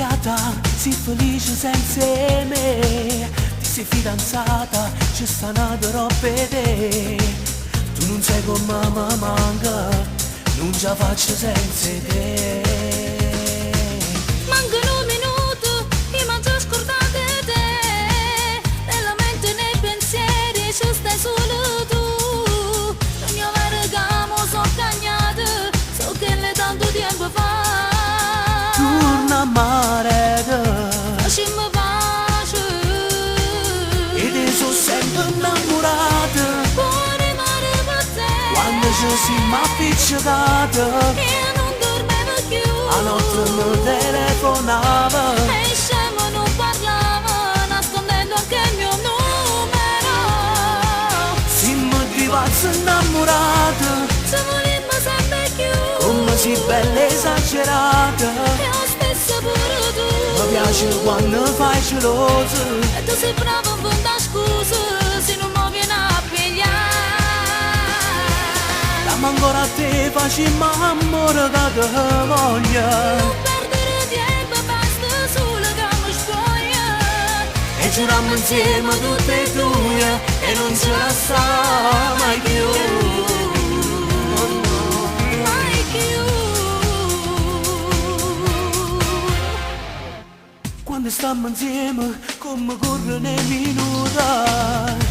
cambiata, sei felice senza me. Ti sei fidanzata, ci stanno le robe te. Tu non sai come mi manca, non ce la faccio senza te. Mancano un minuto, io mi già scordato di te. Nella mente e nei pensieri ci stai solo tu. Ogni vera che mi sono cagnata, so che le tanto tempo fa. Torna a mare, Facciamo pace, e te sono sempre innamorata. cuore mare per te. Quando ci siamo appiccicati, Io non dormivo più, a notte mi telefonava. e scemo non parlava, nascondendo anche il mio numero. Siamo divasi innamorati, Se volimmo sempre più, come sei bella esagerata. e lo stesso pure tu. Mi piace quando fai geloso, E tu sei bravo a fare scuse, se non mi vieni a pigliare. dammi ancora a te, facciamo amore che te voglio. Non perdere tempo, basta solo che mi spoglia. E giuriamo insieme tutte e due, e non ce la sa mai più. Mai più. Quando stiamo insieme, come corrono i minuti.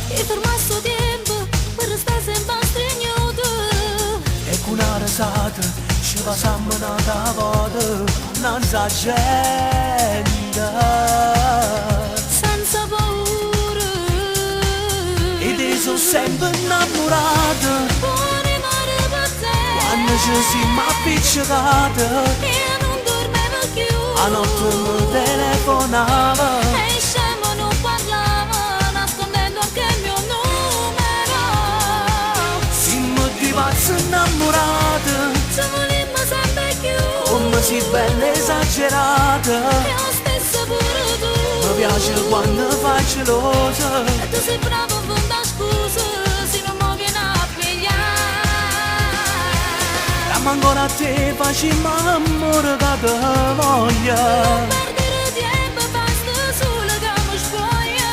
E fermasso tempo, per restare sempre stregnuto. E con una risata ci passiamo una volta, non sa gente. Senza paura, E te sono sempre innamorata, cuore mare per te. quando ci siamo appiccicati, Io non dormivo più, a notte mi telefonava. e scemo non parlava, nascondendo anche il mio numero. Siamo divasi innamorati, Se volimmo sempre più, come sei bella esagerata. e lo stesso pure tu. Mi piace quando fai gelosa, E tu sei bravo a fare scuse, se non mi vieni a pigliare. dammi ancora a te, facciamo amore che te voglio. Perdere tempo, basta solo che mi spoglia.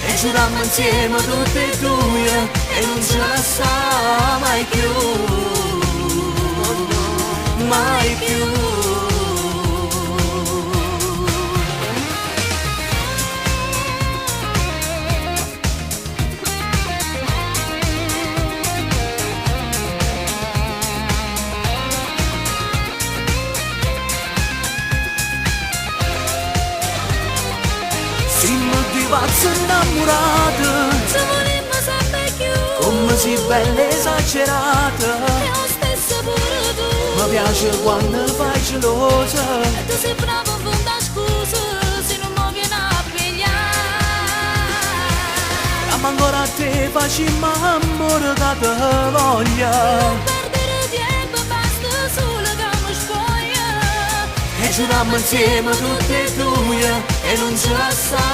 E giuriamo insieme tutte e due, e non ce la sa mai più. Mai più. Siamo divasi innamorati, Se volimmo sempre più, come sei bella esagerata. e lo stesso pure tu. Mi piace quando fai gelosa, E tu sei bravo a fare scuse, se non mi vieni a pigliare. dammi ancora a te, facciamo amore che te voglio. Perdere tempo, basta solo che mi spoglia. E giuriamo insieme tutte e due, e non ce la sa